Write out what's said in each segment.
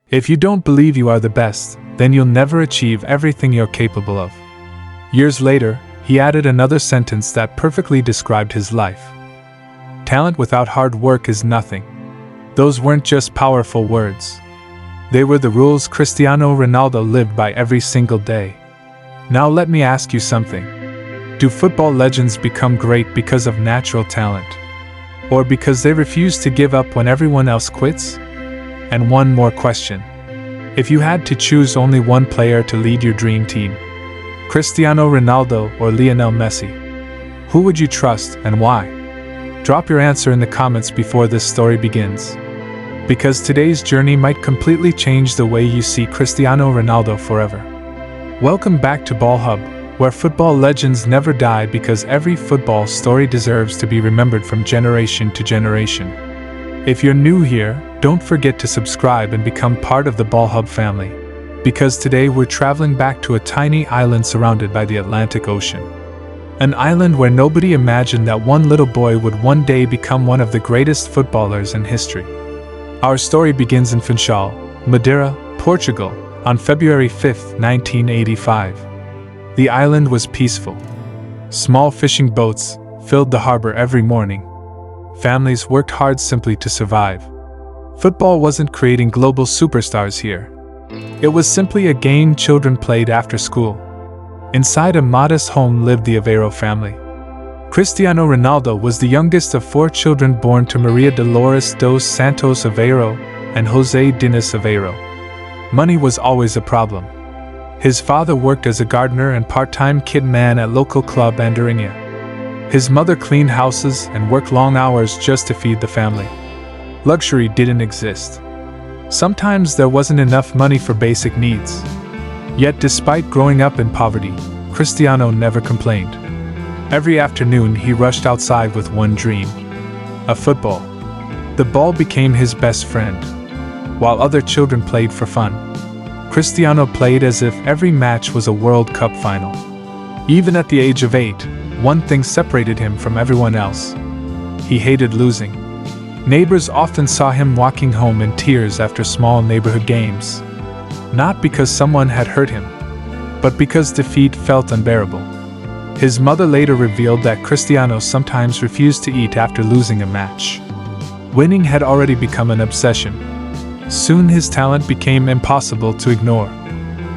If you don't believe you are the best, then you'll never achieve everything you're capable of. Years later, he added another sentence that perfectly described his life. Talent without hard work is nothing. Those weren't just powerful words. They were the rules Cristiano Ronaldo lived by every single day. Now let me ask you something. Do football legends become great because of natural talent? Or because they refuse to give up when everyone else quits? And one more question. If you had to choose only one player to lead your dream team, Cristiano Ronaldo or Lionel Messi, who would you trust and why? Drop your answer in the comments before this story begins. Because today's journey might completely change the way you see Cristiano Ronaldo forever. Welcome back to Ball Hub, where football legends never die because every football story deserves to be remembered from generation to generation. If you're new here, don't forget to subscribe and become part of the Ball Hub family. Because today we're traveling back to a tiny island surrounded by the Atlantic Ocean. An island where nobody imagined that one little boy would one day become one of the greatest footballers in history. Our story begins in Funchal, Madeira, Portugal, on February 5, 1985. The island was peaceful. Small fishing boats filled the harbor every morning. Families worked hard simply to survive. Football wasn't creating global superstars here. It was simply a game children played after school. Inside a modest home lived the Aveiro family. Cristiano Ronaldo was the youngest of 4 children born to Maria Dolores dos Santos Aveiro and José Diniz Aveiro. Money was always a problem. His father worked as a gardener and part-time kit man at local club Andorinha. His mother cleaned houses and worked long hours just to feed the family. Luxury didn't exist. Sometimes there wasn't enough money for basic needs. Yet despite growing up in poverty, Cristiano never complained. Every afternoon he rushed outside with one dream: a football. The ball became his best friend. While other children played for fun, Cristiano played as if every match was a World Cup final. Even at the age of 8, one thing separated him from everyone else. He hated losing. Neighbors often saw him walking home in tears after small neighborhood games. Not because someone had hurt him, but because defeat felt unbearable. His mother later revealed that Cristiano sometimes refused to eat after losing a match. Winning had already become an obsession. Soon his talent became impossible to ignore.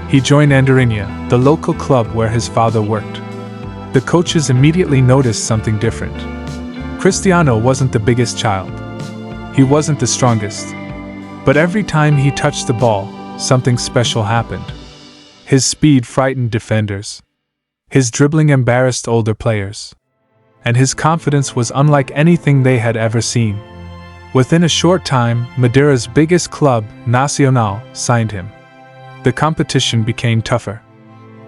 He joined Andorinha, the local club where his father worked. The coaches immediately noticed something different. Cristiano wasn't the biggest child. He wasn't the strongest. But every time he touched the ball, something special happened. His speed frightened defenders. His dribbling embarrassed older players. And his confidence was unlike anything they had ever seen. Within a short time, Madeira's biggest club, Nacional, signed him. The competition became tougher.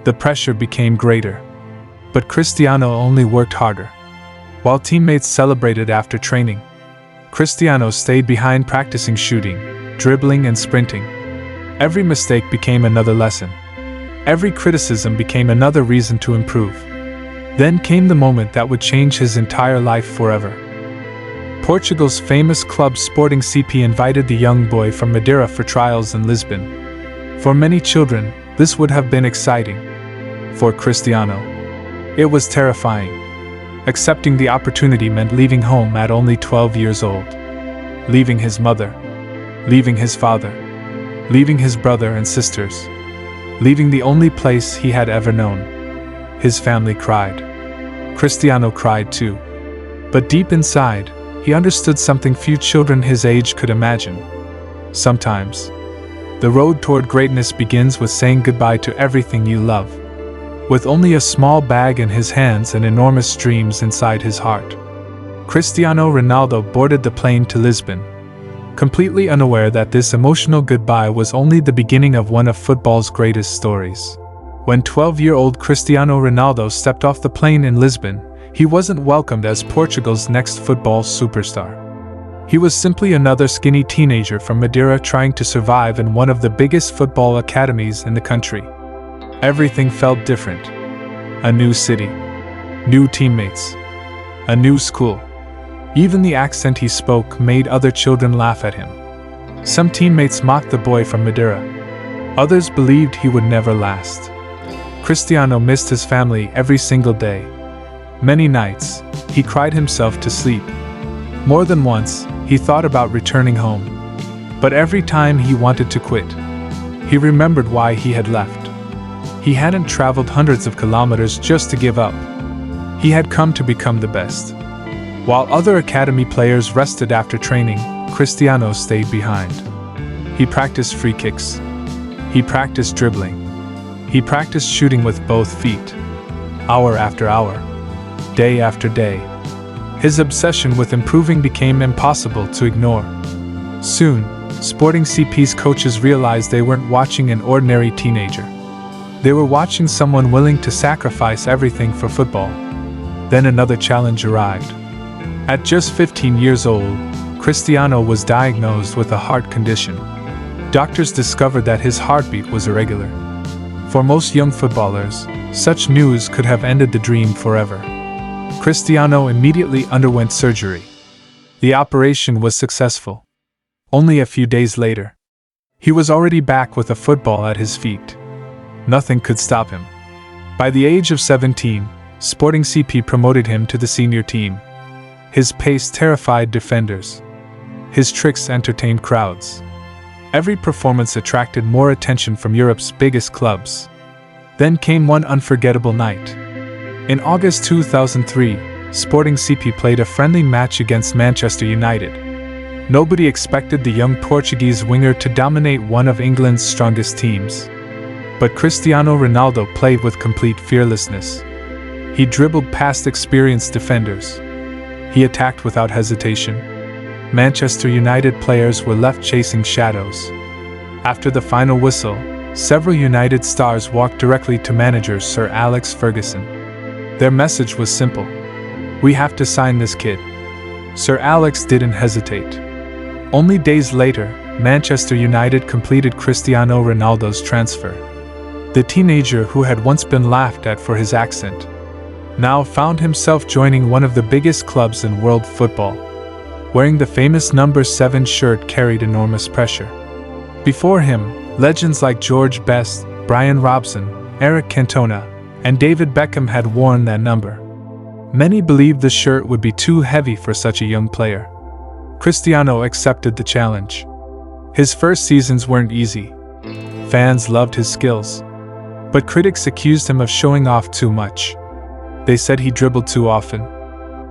The pressure became greater. But Cristiano only worked harder. While teammates celebrated after training, Cristiano stayed behind practicing shooting, dribbling and sprinting. Every mistake became another lesson. Every criticism became another reason to improve. Then came the moment that would change his entire life forever. Portugal's famous club Sporting CP invited the young boy from Madeira for trials in Lisbon. For many children, this would have been exciting. For Cristiano, it was terrifying. Accepting the opportunity meant leaving home at only 12 years old. Leaving his mother. Leaving his father. Leaving his brother and sisters. Leaving the only place he had ever known. His family cried. Cristiano cried too. But deep inside, he understood something few children his age could imagine. Sometimes, the road toward greatness begins with saying goodbye to everything you love. With only a small bag in his hands and enormous dreams inside his heart, Cristiano Ronaldo boarded the plane to Lisbon, completely unaware that this emotional goodbye was only the beginning of one of football's greatest stories. When 12-year-old Cristiano Ronaldo stepped off the plane in Lisbon, he wasn't welcomed as Portugal's next football superstar. He was simply another skinny teenager from Madeira trying to survive in one of the biggest football academies in the country. Everything felt different. A new city, new teammates, a new school. Even the accent he spoke made other children laugh at him. Some teammates mocked the boy from Madeira. Others believed he would never last. Cristiano missed his family every single day. Many nights, he cried himself to sleep. More than once, he thought about returning home. But every time he wanted to quit, he remembered why he had left. He hadn't traveled hundreds of kilometers just to give up. He had come to become the best. While other academy players rested after training, Cristiano stayed behind. He practiced free kicks. He practiced dribbling. He practiced shooting with both feet. Hour after hour. Day after day. His obsession with improving became impossible to ignore. Soon, Sporting CP's coaches realized they weren't watching an ordinary teenager. They were watching someone willing to sacrifice everything for football. Then another challenge arrived. At just 15 years old, Cristiano was diagnosed with a heart condition. Doctors discovered that his heartbeat was irregular. For most young footballers, such news could have ended the dream forever. Cristiano immediately underwent surgery. The operation was successful. Only a few days later, he was already back with a football at his feet. Nothing could stop him. By the age of 17, Sporting CP promoted him to the senior team. His pace terrified defenders. His tricks entertained crowds. Every performance attracted more attention from Europe's biggest clubs. Then came one unforgettable night. In August 2003, Sporting CP played a friendly match against Manchester United. Nobody expected the young Portuguese winger to dominate one of England's strongest teams. But Cristiano Ronaldo played with complete fearlessness. He dribbled past experienced defenders. He attacked without hesitation. Manchester United players were left chasing shadows. After the final whistle, several United stars walked directly to manager Sir Alex Ferguson. Their message was simple: "We have to sign this kid." Sir Alex didn't hesitate. Only days later, Manchester United completed Cristiano Ronaldo's transfer. The teenager who had once been laughed at for his accent now found himself joining one of the biggest clubs in world football. Wearing the famous number 7 shirt carried enormous pressure. Before him, legends like George Best, Brian Robson, Eric Cantona, and David Beckham had worn that number. Many believed the shirt would be too heavy for such a young player. Cristiano accepted the challenge. His first seasons weren't easy. Fans loved his skills, but critics accused him of showing off too much. They said he dribbled too often.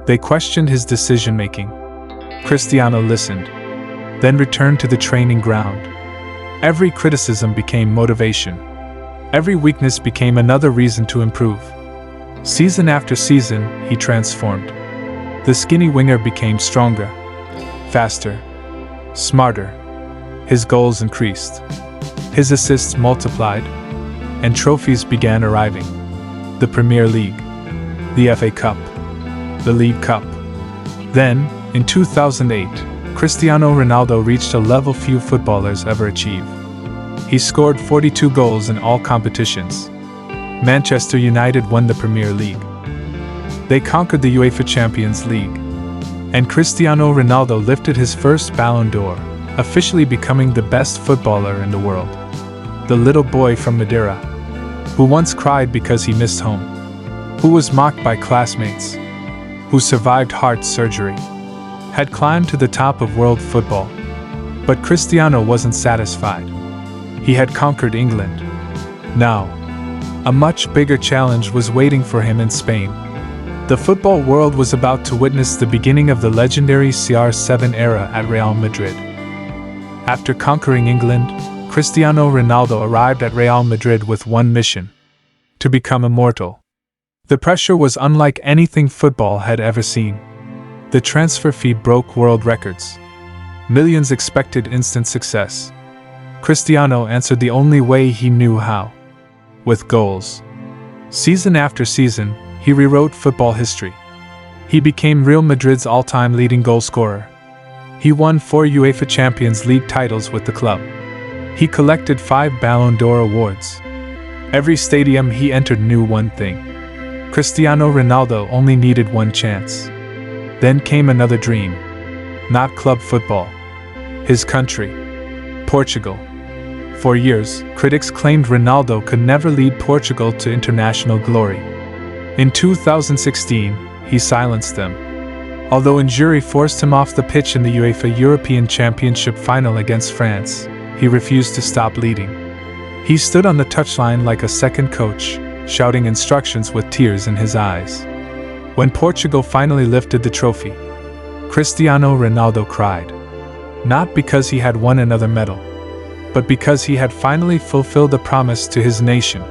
They questioned his decision-making. Cristiano listened, then returned to the training ground. Every criticism became motivation. Every weakness became another reason to improve. Season after season, he transformed. The skinny winger became stronger, faster, smarter. His goals increased. His assists multiplied, and trophies began arriving. The Premier League, the FA Cup, the League Cup. Then, in 2008, Cristiano Ronaldo reached a level few footballers ever achieve. He scored 42 goals in all competitions. Manchester United won the Premier League. They conquered the UEFA Champions League. And Cristiano Ronaldo lifted his first Ballon d'Or, officially becoming the best footballer in the world. The little boy from Madeira, who once cried because he missed home, who was mocked by classmates, who survived heart surgery, had climbed to the top of world football. But Cristiano wasn't satisfied. He had conquered England. Now, a much bigger challenge was waiting for him in Spain. The football world was about to witness the beginning of the legendary CR7 era at Real Madrid. After conquering England, Cristiano Ronaldo arrived at Real Madrid with one mission: to become immortal. The pressure was unlike anything football had ever seen. The transfer fee broke world records. Millions expected instant success. Cristiano answered the only way he knew how: with goals. Season after season, he rewrote football history. He became Real Madrid's all-time leading goal scorer. He won 4 UEFA Champions League titles with the club. He collected 5 Ballon d'Or awards. Every stadium he entered knew one thing: Cristiano Ronaldo only needed one chance. Then came another dream. Not club football. His country. Portugal. For years, critics claimed Ronaldo could never lead Portugal to international glory. In 2016, he silenced them. Although injury forced him off the pitch in the UEFA European Championship final against France, he refused to stop leading. He stood on the touchline like a second coach, shouting instructions with tears in his eyes. When Portugal finally lifted the trophy, Cristiano Ronaldo cried. Not because he had won another medal, but because he had finally fulfilled a promise to his nation.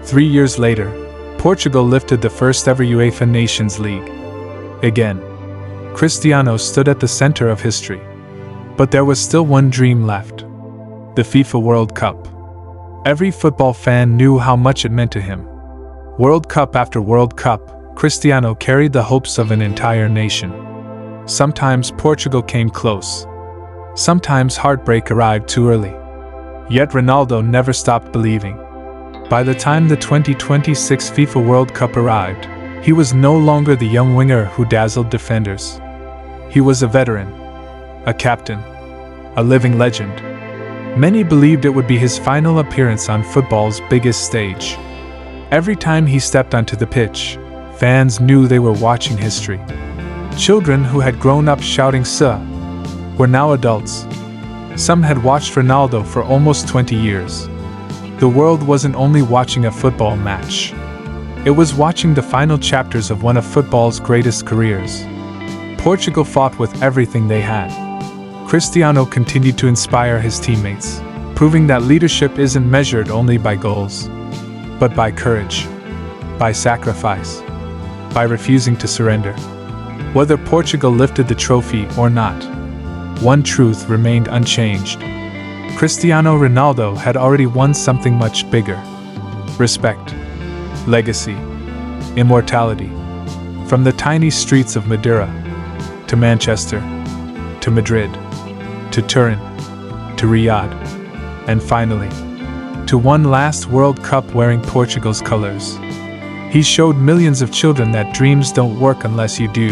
3 years later, Portugal lifted the first ever UEFA Nations League. Again, Cristiano stood at the center of history. But there was still one dream left: the FIFA World Cup. Every football fan knew how much it meant to him. World Cup after World Cup, Cristiano carried the hopes of an entire nation. Sometimes Portugal came close. Sometimes heartbreak arrived too early. Yet Ronaldo never stopped believing. By the time the 2026 FIFA World Cup arrived, he was no longer the young winger who dazzled defenders. He was a veteran, a captain, a living legend. Many believed it would be his final appearance on football's biggest stage. Every time he stepped onto the pitch, fans knew they were watching history. Children who had grown up shouting "Sir" were now adults. Some had watched Ronaldo for almost 20 years. The world wasn't only watching a football match. It was watching the final chapters of one of football's greatest careers. Portugal fought with everything they had. Cristiano continued to inspire his teammates, proving that leadership isn't measured only by goals, but by courage, by sacrifice, by refusing to surrender. Whether Portugal lifted the trophy or not, one truth remained unchanged. Cristiano Ronaldo had already won something much bigger: respect, legacy, immortality. From the tiny streets of Madeira, to Manchester, to Madrid, to Turin, to Riyadh, and finally, to one last World Cup wearing Portugal's colors. He showed millions of children that dreams don't work unless you do.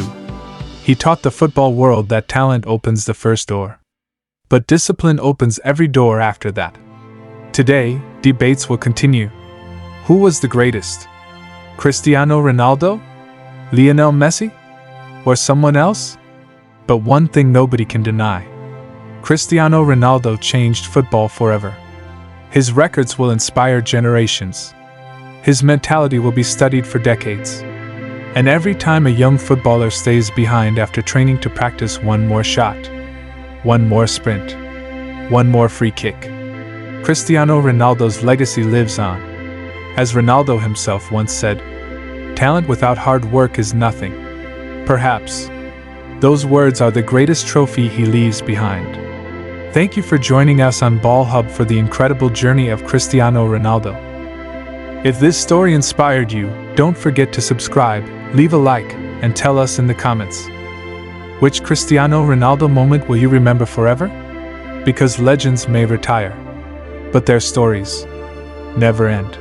He taught the football world that talent opens the first door, but discipline opens every door after that. Today, debates will continue. Who was the greatest? Cristiano Ronaldo? Lionel Messi? Or someone else? But one thing nobody can deny: Cristiano Ronaldo changed football forever. His records will inspire generations. His mentality will be studied for decades. And every time a young footballer stays behind after training to practice one more shot, one more sprint, one more free kick, Cristiano Ronaldo's legacy lives on. As Ronaldo himself once said, "Talent without hard work is nothing." Perhaps those words are the greatest trophy he leaves behind. Thank you for joining us on Ball Hub for the incredible journey of Cristiano Ronaldo. If this story inspired you, don't forget to subscribe, leave a like, and tell us in the comments. Which Cristiano Ronaldo moment will you remember forever? Because legends may retire, but their stories never end.